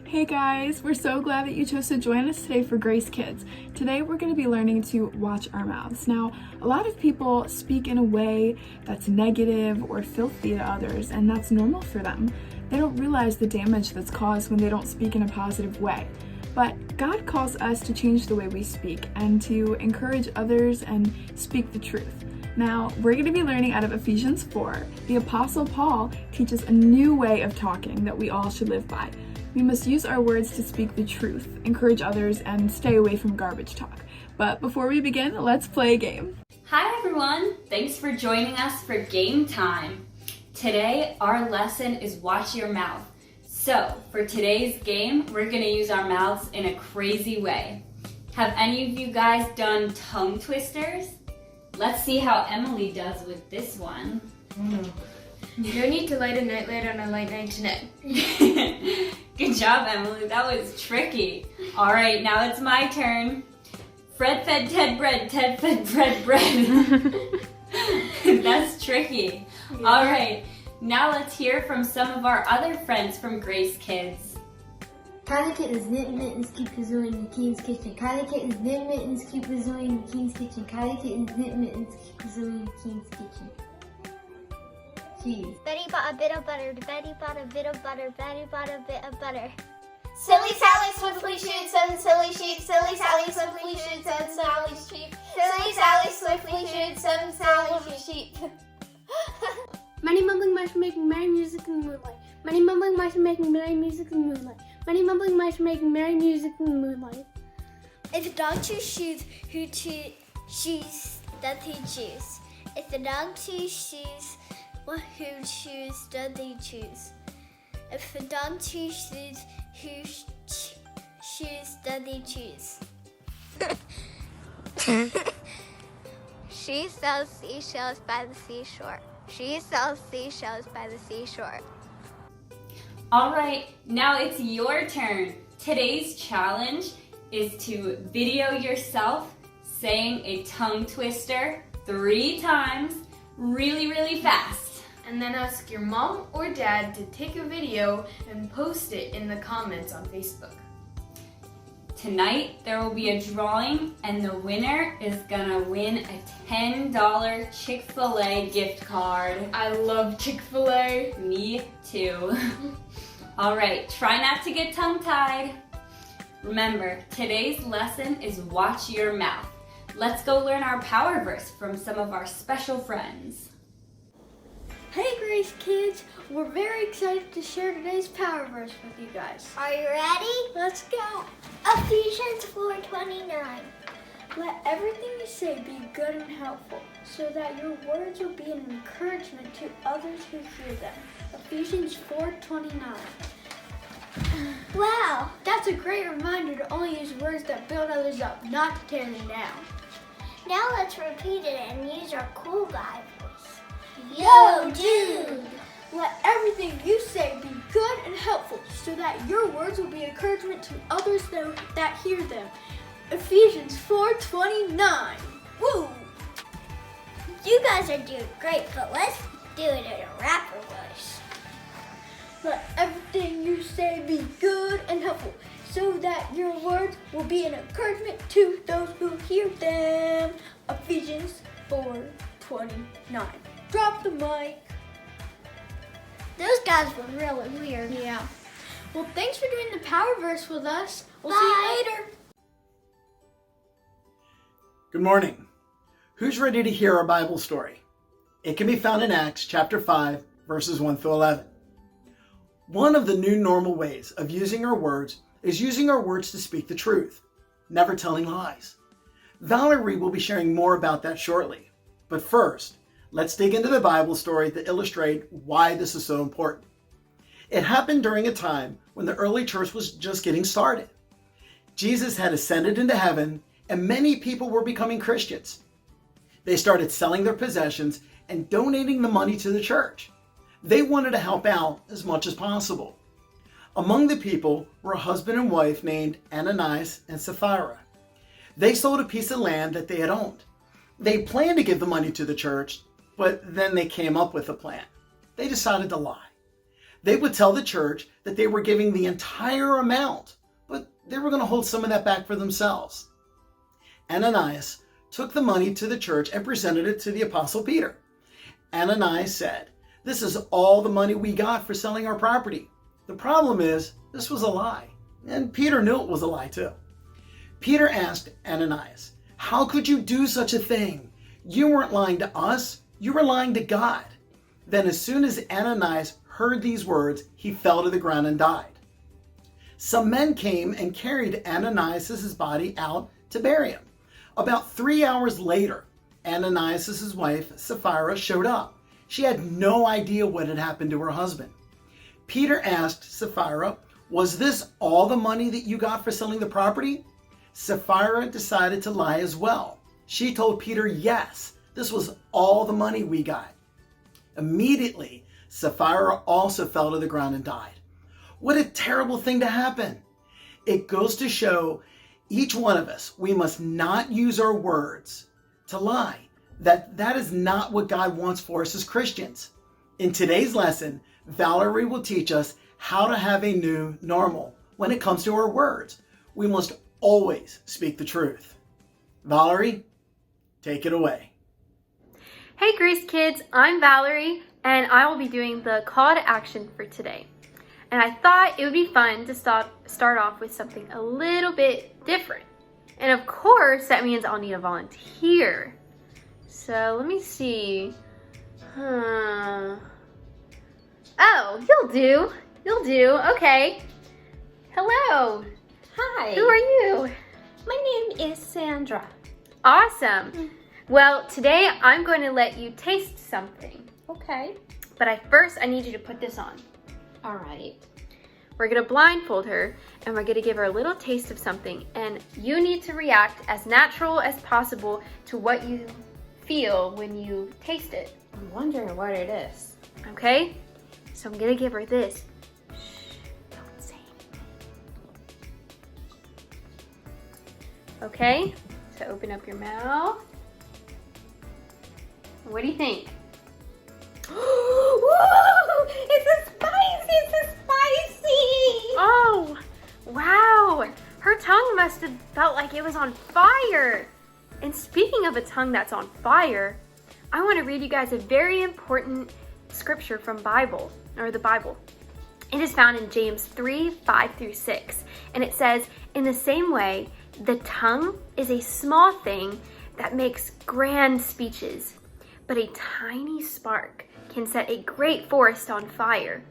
Hey guys, we're so glad that you chose to join us today for Grace Kids. Today we're going to be learning to watch our mouths. Now, a lot of people speak in a way that's negative or filthy to others, and that's normal for them. They don't realize the damage that's caused when they don't speak in a positive way. But God calls us to change the way we speak and to encourage others and speak the truth. Now, we're going to be learning out of Ephesians 4. The Apostle Paul teaches a new way of talking that we all should live by. We must use our words to speak the truth, encourage others, and stay away from garbage talk. But before we begin, let's play a game. Hi everyone! Thanks for joining us for game time. Today, our lesson is watch your mouth. So, for today's game, we're going to use our mouths in a crazy way. Have any of you guys done tongue twisters? Let's see how Emily does with this one. No need to light a nightlight on a light night tonight. Good job, Emily. That was tricky. All right, now it's my turn. Fred fed Ted bread, Ted fed Fred bread. That's tricky. Yeah. All right, now let's hear from some of our other friends from Grace Kids. Kylie Kittens, knit mittens, keep kazooing in the King's kitchen. Kylie Kittens, knit mittens, keep kazooing in the King's kitchen. Kylie Kittens, knit mittens, keep kazooing in the King's kitchen. Cheese. Betty bought a bit of butter. Betty bought a bit of butter. Betty bought a bit of butter. Silly Sally swiftly shoots seven silly sheep. Silly Sally swiftly shoots seven Sally sheep. Silly Sally swiftly shoots seven Sally sheep. Many mumbling mice are making merry music in the moonlight. Many mumbling mice are making merry music in the moonlight. Many mumbling mice are making merry music in the moonlight. If a dog chews shoes, who shoes does he choose? If the dog chews shoes, who shoes does he choose? If the dog chews shoes, who shoes does he choose? She sells seashells by the seashore. She sells seashells by the seashore. All right, now it's your turn. Today's challenge is to video yourself saying a tongue twister 3 times really, really fast. And then ask your mom or dad to take a video and post it in the comments on Facebook. Tonight, there will be a drawing, and the winner is gonna win a $10 Chick-fil-A gift card. I love Chick-fil-A. Me too. All right, try not to get tongue-tied. Remember, today's lesson is watch your mouth. Let's go learn our power verse from some of our special friends. Hey Grace Kids, we're very excited to share today's power verse with you guys. Are you ready? Let's go. Ephesians 4:29. Let everything you say be good and helpful, so that your words will be an encouragement to others who hear them. Ephesians 4:29. Wow. That's a great reminder to only use words that build others up, not to tear them down. Now let's repeat it and use our cool guy voice. Yo, dude! Let everything you say be good and helpful, so that your words will be encouragement to others that hear them. Ephesians 4:29. Woo! You guys are doing great, but let's do it in a rapper voice. Let everything you say be good and helpful, so that your words will be an encouragement to those who hear them. Ephesians 4:29. Drop the mic. Those guys were really weird. Yeah. Well, thanks for doing the power verse with us. We'll see Bye. you later. Good morning. Who's ready to hear our Bible story? It can be found in Acts chapter 5, verses 1 through 11. One of the new normal ways of using our words is using our words to speak the truth, never telling lies. Valerie will be sharing more about that shortly. But first, let's dig into the Bible story to illustrate why this is so important. It happened during a time when the early church was just getting started. Jesus had ascended into heaven, and many people were becoming Christians. They started selling their possessions and donating the money to the church. They wanted to help out as much as possible. Among the people were a husband and wife named Ananias and Sapphira. They sold a piece of land that they had owned. They planned to give the money to the church, but then they came up with a plan. They decided to lie. They would tell the church that they were giving the entire amount, but they were going to hold some of that back for themselves. Ananias took the money to the church and presented it to the Apostle Peter. Ananias said, "This is all the money we got for selling our property." The problem is, this was a lie. And Peter knew it was a lie too. Peter asked Ananias, "How could you do such a thing? You weren't lying to us, you were lying to God." Then as soon as Ananias heard these words, he fell to the ground and died. Some men came and carried Ananias' body out to bury him. About 3 hours later, Ananias' wife, Sapphira, showed up. She had no idea what had happened to her husband. Peter asked Sapphira, "Was this all the money that you got for selling the property?" Sapphira decided to lie as well. She told Peter, "Yes, this was all the money we got." Immediately, Sapphira also fell to the ground and died. What a terrible thing to happen. It goes to show each one of us, we must not use our words to lie. That is not what God wants for us as Christians. In today's lesson, Valerie will teach us how to have a new normal when it comes to our words. We must always speak the truth. Valerie, take it away. Hey Grace Kids, I'm Valerie and I will be doing the call to action for today. And I thought it would be fun to start off with something a little bit different. And of course, that means I'll need a volunteer. So let me see. Oh, you'll do, okay. Hello. Hi. Who are you? My name is Sandra. Awesome. Well, today I'm going to let you taste something. Okay. But first I need you to put this on. All right. We're gonna blindfold her and we're gonna give her a little taste of something, and you need to react as natural as possible to what you feel when you taste it. I'm wondering what it is. Okay? So I'm gonna give her this. Shh, don't say anything. Okay, so open up your mouth. What do you think? It's spicy! Oh, wow. Her tongue must have felt like it was on fire. And speaking of a tongue that's on fire, I want to read you guys a very important scripture from the Bible. It is found in James 3:5-6. And it says, "In the same way, the tongue is a small thing that makes grand speeches, but a tiny spark can set a great forest on fire.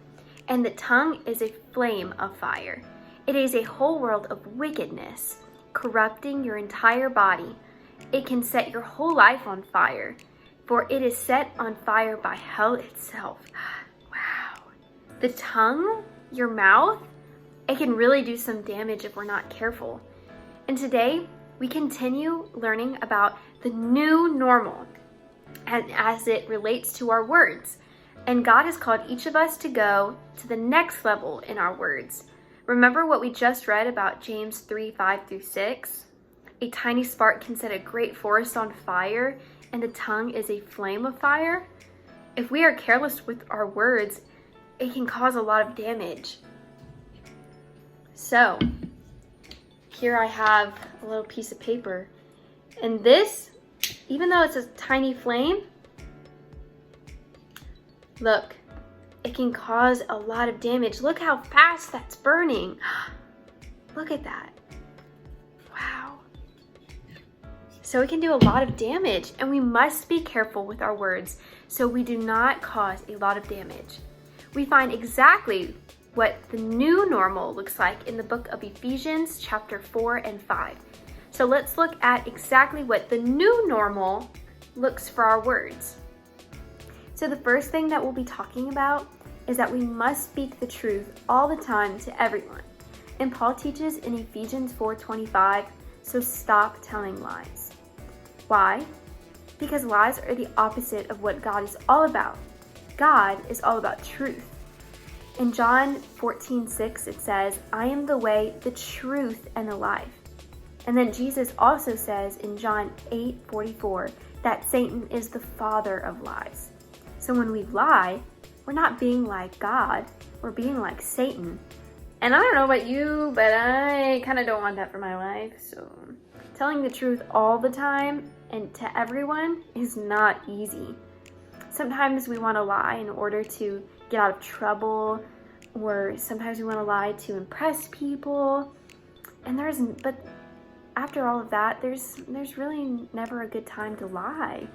And the tongue is a flame of fire. It is a whole world of wickedness, corrupting your entire body. It can set your whole life on fire, for it is set on fire by hell itself." Wow. The tongue, your mouth, it can really do some damage if we're not careful. And today, we continue learning about the new normal and as it relates to our words. And God has called each of us to go to the next level in our words. Remember what we just read about James 3:5-6? A tiny spark can set a great forest on fire, and the tongue is a flame of fire. If we are careless with our words, it can cause a lot of damage. So, here I have a little piece of paper. And this, even though it's a tiny flame, look, it can cause a lot of damage. Look how fast that's burning. Look at that. Wow. So it can do a lot of damage, and we must be careful with our words so we do not cause a lot of damage. We find exactly what the new normal looks like in the book of Ephesians chapter 4 and 5. So let's look at exactly what the new normal looks for our words. So the first thing that we'll be talking about is that we must speak the truth all the time to everyone. And Paul teaches in Ephesians 4:25, so stop telling lies. Why? Because lies are the opposite of what God is all about. God is all about truth. In John 14:6 it says, "I am the way, the truth, and the life." And then Jesus also says in John 8:44 that Satan is the father of lies. So when we lie, we're not being like God, we're being like Satan. And I don't know about you, but I kind of don't want that for my life. So telling the truth all the time and to everyone is not easy. Sometimes we want to lie in order to get out of trouble, or sometimes we want to lie to impress people. But after all of that, there's really never a good time to lie,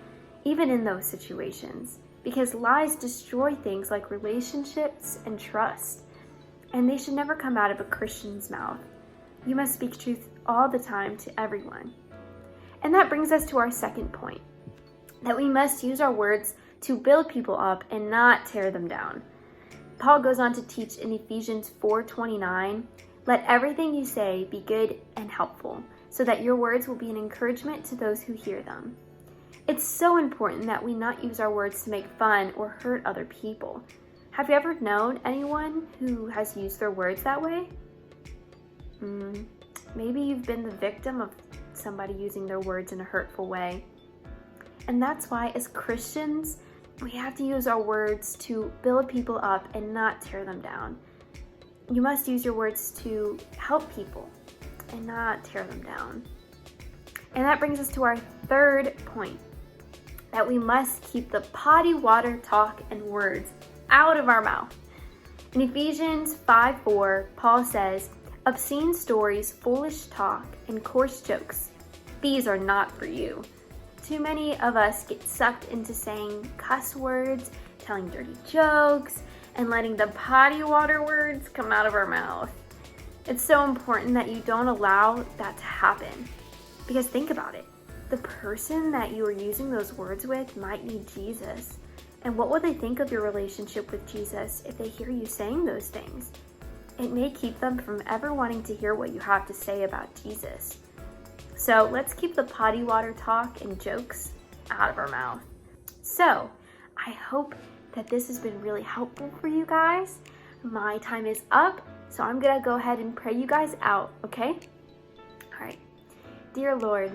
even in those situations, because lies destroy things like relationships and trust, and they should never come out of a Christian's mouth. You must speak truth all the time to everyone. And that brings us to our second point, that we must use our words to build people up and not tear them down. Paul goes on to teach in Ephesians 4:29, "Let everything you say be good and helpful, so that your words will be an encouragement to those who hear them." It's so important that we not use our words to make fun or hurt other people. Have you ever known anyone who has used their words that way? Maybe you've been the victim of somebody using their words in a hurtful way. And that's why, as Christians, we have to use our words to build people up and not tear them down. You must use your words to help people and not tear them down. And that brings us to our third point, that we must keep the potty water talk and words out of our mouth. In Ephesians 5:4, Paul says, "Obscene stories, foolish talk, and coarse jokes, these are not for you." Too many of us get sucked into saying cuss words, telling dirty jokes, and letting the potty water words come out of our mouth. It's so important that you don't allow that to happen. Because think about it. The person that you are using those words with might need Jesus. And what will they think of your relationship with Jesus if they hear you saying those things? It may keep them from ever wanting to hear what you have to say about Jesus. So let's keep the potty water talk and jokes out of our mouth. So I hope that this has been really helpful for you guys. My time is up, so I'm gonna go ahead and pray you guys out, okay? All right. Dear Lord,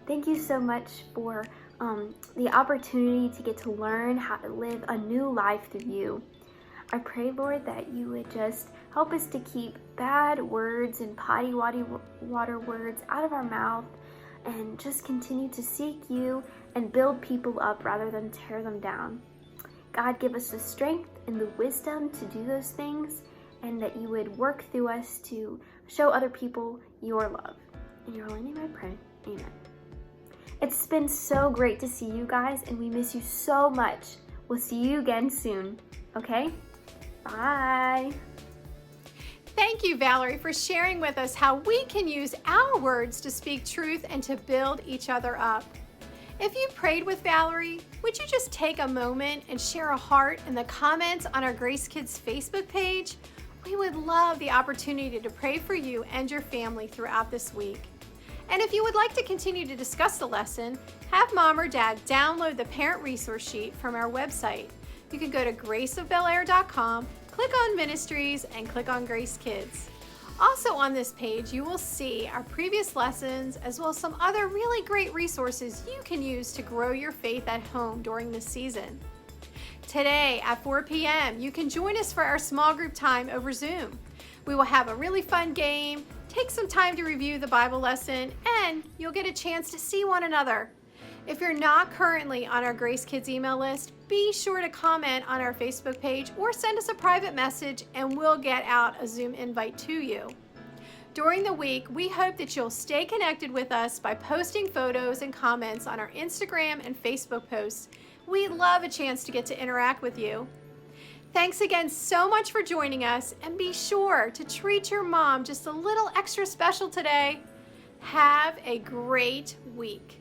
thank you so much for the opportunity to get to learn how to live a new life through you. I pray, Lord, that you would just help us to keep bad words and potty water words out of our mouth, and just continue to seek you and build people up rather than tear them down. God, give us the strength and the wisdom to do those things, and that you would work through us to show other people your love. In your holy name I pray, amen. It's been so great to see you guys, and we miss you so much. We'll see you again soon, okay? Bye. Thank you, Valerie, for sharing with us how we can use our words to speak truth and to build each other up. If you prayed with Valerie, would you just take a moment and share a heart in the comments on our Grace Kids Facebook page? We would love the opportunity to pray for you and your family throughout this week. And if you would like to continue to discuss the lesson, have Mom or Dad download the parent resource sheet from our website. You can go to graceofbelair.com, click on Ministries, and click on Grace Kids. Also on this page, you will see our previous lessons, as well as some other really great resources you can use to grow your faith at home during this season. Today at 4 p.m., you can join us for our small group time over Zoom. We will have a really fun game, take some time to review the Bible lesson, and you'll get a chance to see one another. If you're not currently on our Grace Kids email list, be sure to comment on our Facebook page or send us a private message and we'll get out a Zoom invite to you. During the week, we hope that you'll stay connected with us by posting photos and comments on our Instagram and Facebook posts. We'd love a chance to get to interact with you. Thanks again so much for joining us, and be sure to treat your mom just a little extra special today. Have a great week.